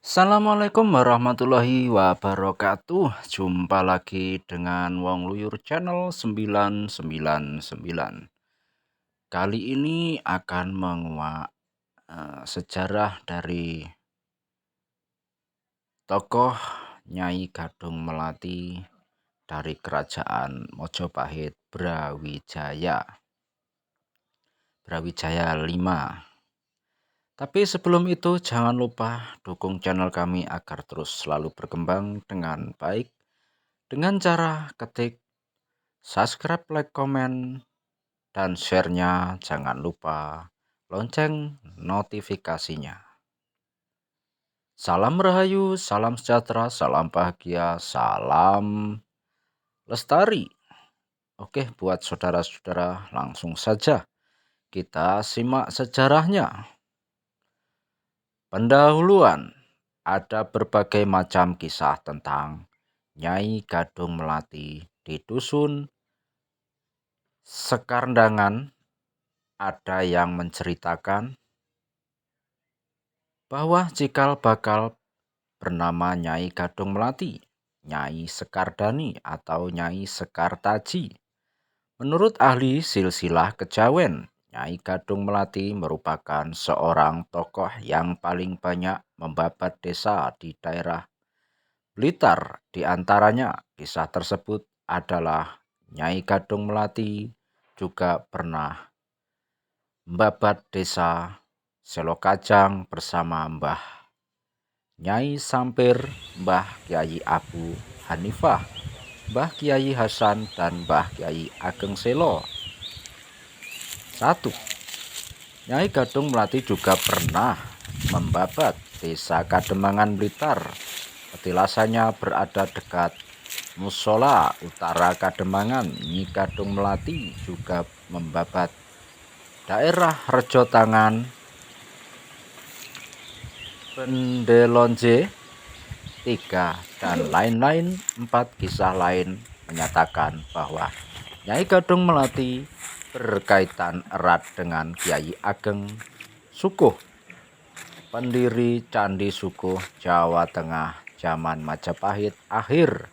Assalamualaikum warahmatullahi wabarakatuh. Jumpa lagi dengan Wong Luyur Channel 999. Kali ini akan menguak sejarah dari tokoh Nyai Gadung Melati dari Kerajaan Mojopahit Brawijaya 5. Tapi sebelum itu jangan lupa dukung channel kami agar terus selalu berkembang dengan baik dengan cara ketik subscribe, like, komen, dan share-nya. Jangan lupa lonceng notifikasinya. Salam Rahayu, salam sejahtera, salam bahagia, salam lestari. Oke, buat saudara-saudara langsung saja kita simak sejarahnya. Pendahuluan, ada berbagai macam kisah tentang Nyai Gadung Melati di dusun Sekarndangan. Ada yang menceritakan bahwa cikal bakal bernama Nyai Gadung Melati, Nyai Sekardani atau Nyai Sekartaji. Menurut ahli silsilah kejawen, Nyai Gadung Melati merupakan seorang tokoh yang paling banyak membabat desa di daerah Blitar. Di antaranya kisah tersebut adalah Nyai Gadung Melati juga pernah membabat desa Selokajang bersama Mbah Nyai Sampir, Mbah Kyai Abu Hanifah, Mbah Kyai Hasan, dan Mbah Kyai Ageng Selo. 1. Nyai Gadung Melati juga pernah membabat desa Kademangan Blitar. Petilasannya berada dekat Musola Utara Kademangan. Nyi Gadung Melati juga membabat daerah Rejotangan, Pendelonje 3, dan lain-lain. 4 kisah lain menyatakan bahwa Nyai Gadung Melati berkaitan erat dengan Kyai Ageng Sukuh, pendiri Candi Sukuh Jawa Tengah zaman Majapahit akhir.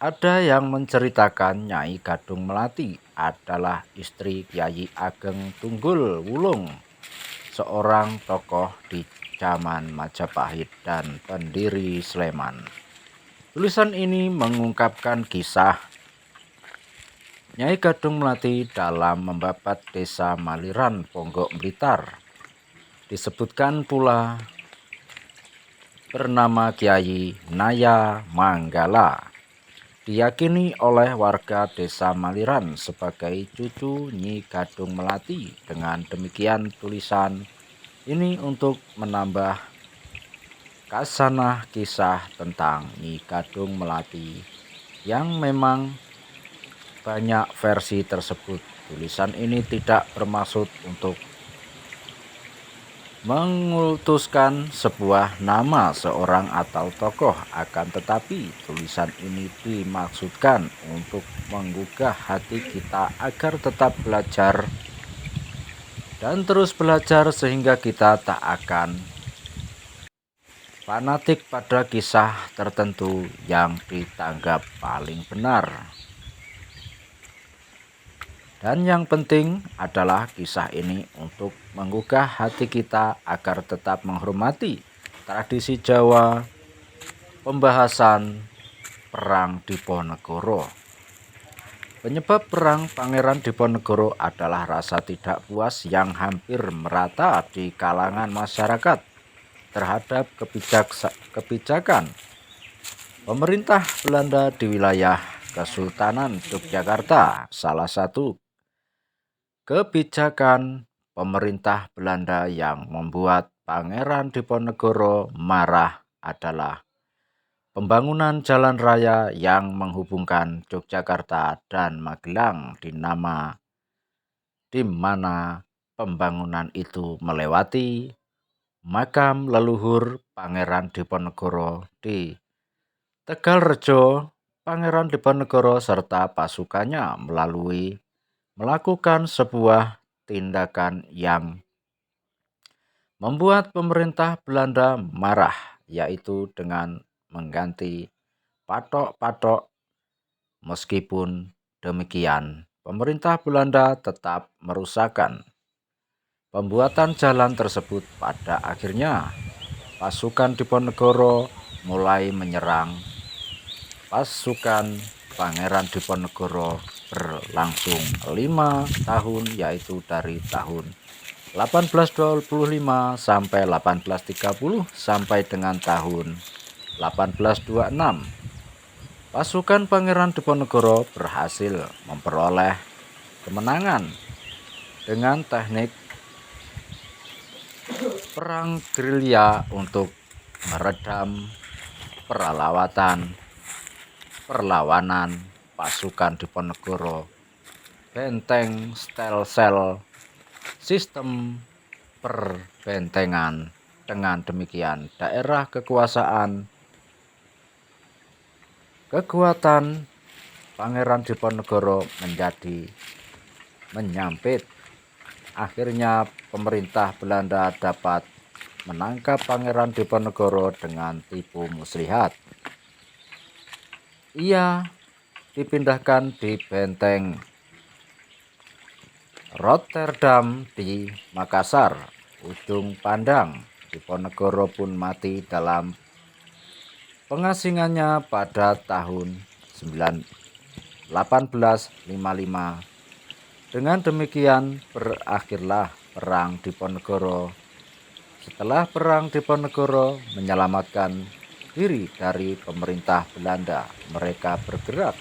Ada yang menceritakan Nyai Gadung Melati adalah istri Kyai Ageng Tunggul Wulung, seorang tokoh di zaman Majapahit dan pendiri Sleman. Tulisan ini mengungkapkan kisah Nyai Gadung Melati dalam membabat desa Maliran, Ponggok Blitar. Disebutkan pula bernama Kyai Naya Manggala. Diyakini oleh warga desa Maliran sebagai cucu Nyi Gadung Melati. Dengan demikian tulisan ini untuk menambah kasanah kisah tentang Nyi Gadung Melati yang memang banyak versi tersebut. Tulisan ini tidak bermaksud untuk mengultuskan sebuah nama seorang atau tokoh, akan tetapi tulisan ini dimaksudkan untuk menggugah hati kita agar tetap belajar dan terus belajar sehingga kita tak akan fanatik pada kisah tertentu yang dianggap paling benar. Dan yang penting adalah kisah ini untuk menggugah hati kita agar tetap menghormati tradisi Jawa. Pembahasan Perang Diponegoro. Penyebab Perang Pangeran Diponegoro adalah rasa tidak puas yang hampir merata di kalangan masyarakat terhadap kebijakan pemerintah Belanda di wilayah Kesultanan Yogyakarta. Salah satu kebijakan pemerintah Belanda yang membuat Pangeran Diponegoro marah adalah pembangunan jalan raya yang menghubungkan Yogyakarta dan Magelang, di mana pembangunan itu melewati makam leluhur Pangeran Diponegoro di Tegalrejo. Pangeran Diponegoro serta pasukannya melakukan sebuah tindakan yang membuat pemerintah Belanda marah. yaitu dengan mengganti patok-patok. Meskipun demikian, pemerintah Belanda tetap merusakkan pembuatan jalan tersebut. Pada akhirnya, pasukan Diponegoro mulai menyerang pasukan Pangeran Diponegoro berlangsung 5 tahun, yaitu dari tahun 1825 sampai 1830 sampai dengan tahun 1826. Pasukan Pangeran Diponegoro berhasil memperoleh kemenangan dengan teknik perang gerilya untuk meredam perlawanan pasukan Diponegoro. Benteng stel-sel sistem perbentengan. Dengan demikian, daerah kekuatan Pangeran Diponegoro menjadi menyempit. Akhirnya pemerintah Belanda dapat menangkap Pangeran Diponegoro dengan tipu muslihat. Ia dipindahkan di benteng Rotterdam di Makassar, ujung pandang. Diponegoro pun mati dalam pengasingannya pada tahun 1855. Dengan demikian berakhirlah Perang Diponegoro. Setelah Perang Diponegoro menyelamatkan diri dari pemerintah Belanda, mereka bergerak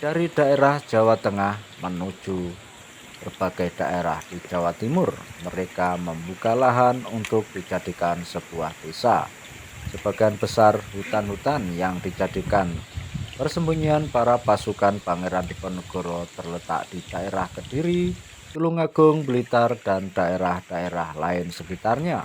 dari daerah Jawa Tengah menuju berbagai daerah di Jawa Timur. Mereka membuka lahan untuk dijadikan sebuah desa. Sebagian besar hutan-hutan yang dijadikan persembunyian para pasukan Pangeran Diponegoro terletak di daerah Kediri, Tulungagung, Blitar, dan daerah-daerah lain sekitarnya.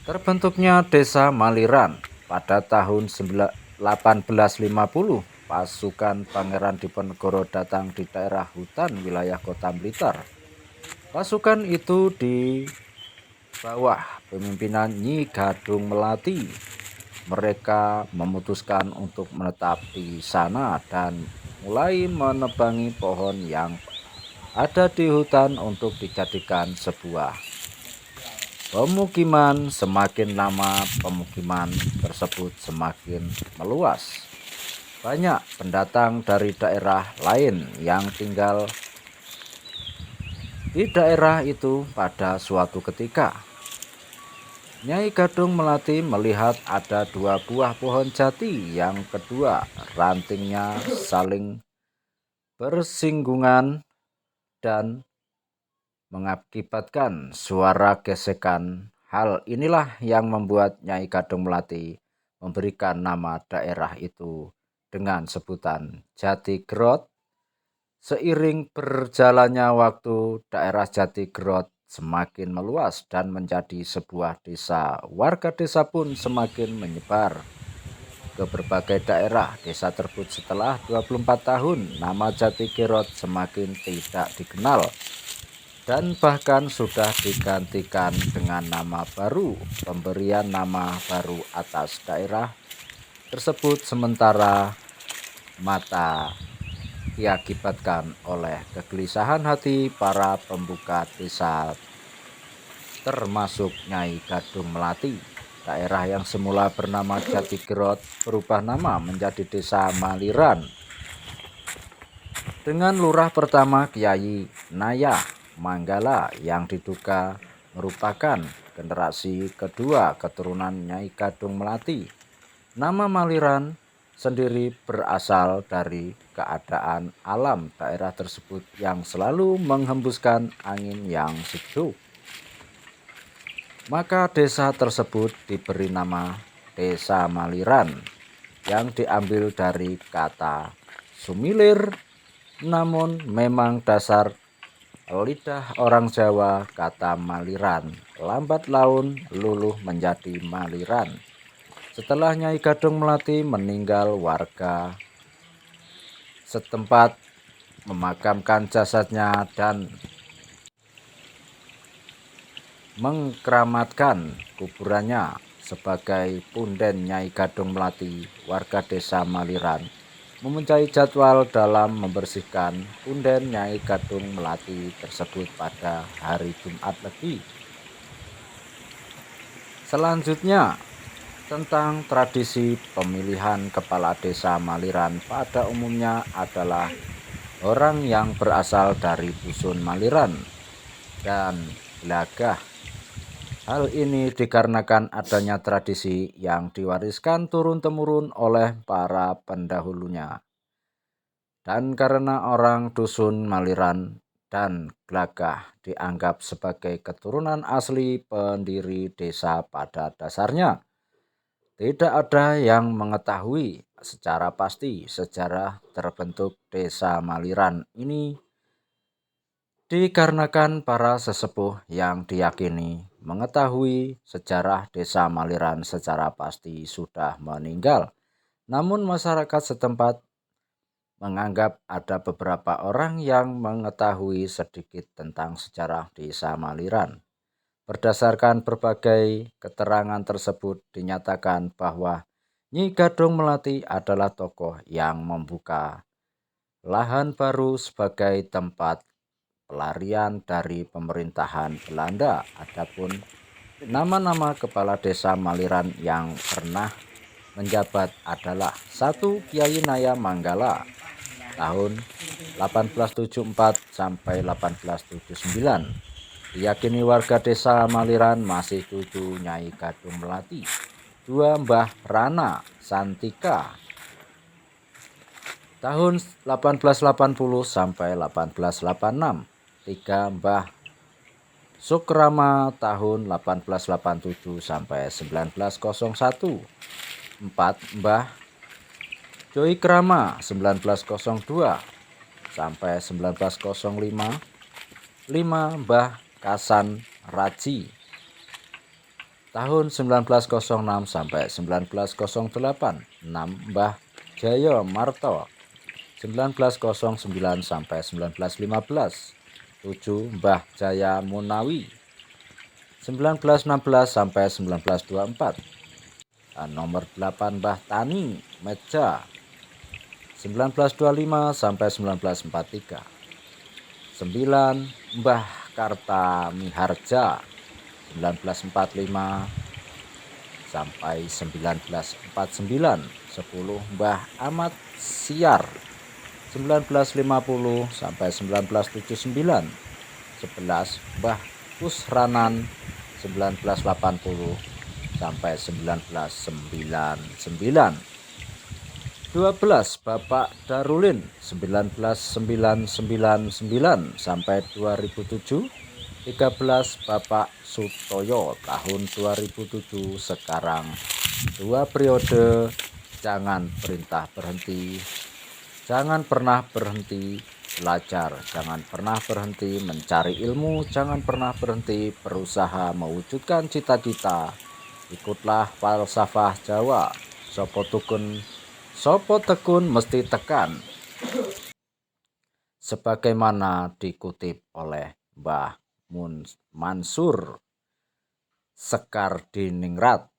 Terbentuknya Desa Maliran pada tahun 1850. Pasukan Pangeran Diponegoro datang di daerah hutan wilayah Kota Blitar. Pasukan itu di bawah pemimpinan Nyi Gadung Melati. Mereka memutuskan untuk menetap di sana dan mulai menebangi pohon yang ada di hutan untuk dijadikan sebuah pemukiman. Semakin lama pemukiman tersebut semakin meluas. Banyak pendatang dari daerah lain yang tinggal di daerah itu. Pada suatu ketika, Nyai Gadung Melati melihat ada 2 buah pohon jati yang kedua rantingnya saling bersinggungan dan mengakibatkan suara gesekan. Hal inilah yang membuat Nyai Gadung Melati memberikan nama daerah itu dengan sebutan Jatigerot. Seiring berjalannya waktu, daerah Jatigerot semakin meluas dan menjadi sebuah desa. Warga desa pun semakin menyebar ke berbagai daerah desa tersebut. Setelah 24 tahun, nama Jatigerot semakin tidak dikenal dan bahkan sudah digantikan dengan nama baru. Pemberian nama baru atas daerah tersebut sementara mata diakibatkan oleh kegelisahan hati para pembuka desa, termasuk Nyai Gadung Melati. Daerah yang semula bernama Jatigerot berubah nama menjadi Desa Maliran dengan lurah pertama Kyai Naya Manggala yang diduga merupakan generasi kedua keturunan Nyai Gadung Melati. Nama Maliran sendiri berasal dari keadaan alam daerah tersebut yang selalu menghembuskan angin yang sejuk. Maka desa tersebut diberi nama Desa Maliran yang diambil dari kata sumilir. Namun memang dasar lidah orang Jawa kata Maliran lambat laun luluh menjadi Maliran. Setelah Nyai Gadung Melati meninggal, warga setempat memakamkan jasadnya dan mengkeramatkan kuburannya sebagai punden Nyai Gadung Melati, warga desa Maliran mempunyai jadwal dalam membersihkan punden Nyai Gadung Melati tersebut pada hari Jumat Legi. Selanjutnya, tentang tradisi pemilihan kepala desa Maliran pada umumnya adalah orang yang berasal dari dusun Maliran dan Glagah. Hal ini dikarenakan adanya tradisi yang diwariskan turun-temurun oleh para pendahulunya. Dan karena orang dusun Maliran dan Glagah dianggap sebagai keturunan asli pendiri desa pada dasarnya, tidak ada yang mengetahui secara pasti sejarah terbentuk desa Maliran ini, dikarenakan para sesepuh yang diyakini mengetahui sejarah desa Maliran secara pasti sudah meninggal. Namun masyarakat setempat menganggap ada beberapa orang yang mengetahui sedikit tentang sejarah desa Maliran. Berdasarkan berbagai keterangan tersebut dinyatakan bahwa Nyi Gadung Melati adalah tokoh yang membuka lahan baru sebagai tempat pelarian dari pemerintahan Belanda. Adapun nama-nama kepala desa Maliran yang pernah menjabat adalah 1. Kiai Naya Manggala tahun 1874 sampai 1879. Diyakini warga desa Maliran masih cucu Nyai Gadung Melati. 2. Mbah Rana Santika tahun 1880 sampai 1886. 3. Mbah Sukrama tahun 1887 sampai 1901. 4. Mbah Joy Krama 1902 sampai 1905. 5. Mbah Kasan Raji tahun 1906 sampai 1908. 6. Mbah Jaya Marto 1909 sampai 1915. 7. Mbah Jaya Munawi 1916 sampai 1924. Dan nomor 8. Mbah Tani Meja 1925 sampai 1943. 9. Mbah Karta Miharja 1945 sampai 1949. 10. Mbah Ahmad Siar 1950 sampai 1979. 11. Mbah Kusranan 1980 sampai 1999. 12. Bapak Darulin 1999 sampai 2007. 13. Bapak Sutoyo tahun 2007 sekarang 2 periode. Jangan pernah berhenti belajar, jangan pernah berhenti mencari ilmu, jangan pernah berhenti berusaha mewujudkan cita-cita. Ikutlah falsafah Jawa, sopo tekun mesti tekan, sebagaimana dikutip oleh Mbah Mansur Sekardiningrat.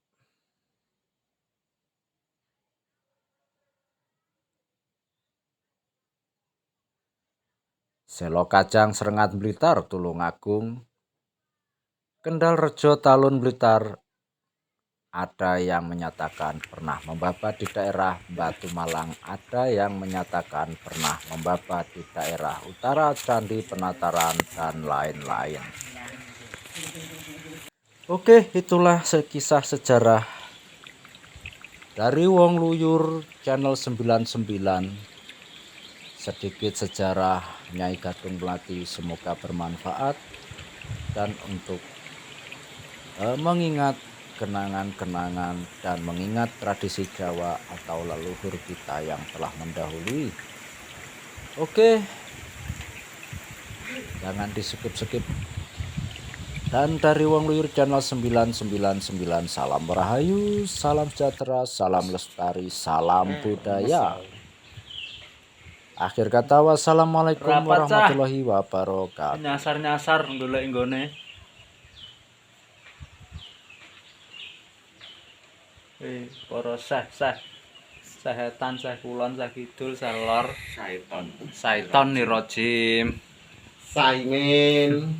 Selo Kacang Serengat Blitar Tulungagung, Kendal Rejo Talun Blitar. Ada yang menyatakan pernah membabat di daerah Batu Malang, ada yang menyatakan pernah membabat di daerah utara Candi Penataran, dan lain-lain. Oke, itulah sekisah sejarah dari Wong Luyur channel 99. Sedikit sejarah Nyai Gadung Melati, semoga bermanfaat dan untuk mengingat kenangan-kenangan dan mengingat tradisi Jawa atau leluhur kita yang telah mendahului. Oke, jangan di skip-skip. Dan dari Wong Luyur channel 999, salam rahayu, salam sejahtera, salam lestari, salam budaya. Akhir kata, wassalamualaikum warahmatullahi wabarakatuh. Nyasar-nyasar golek nggone. Para setan, seh kulon, seh kidul, seh lor. Syaiton nirrajim. Saimin.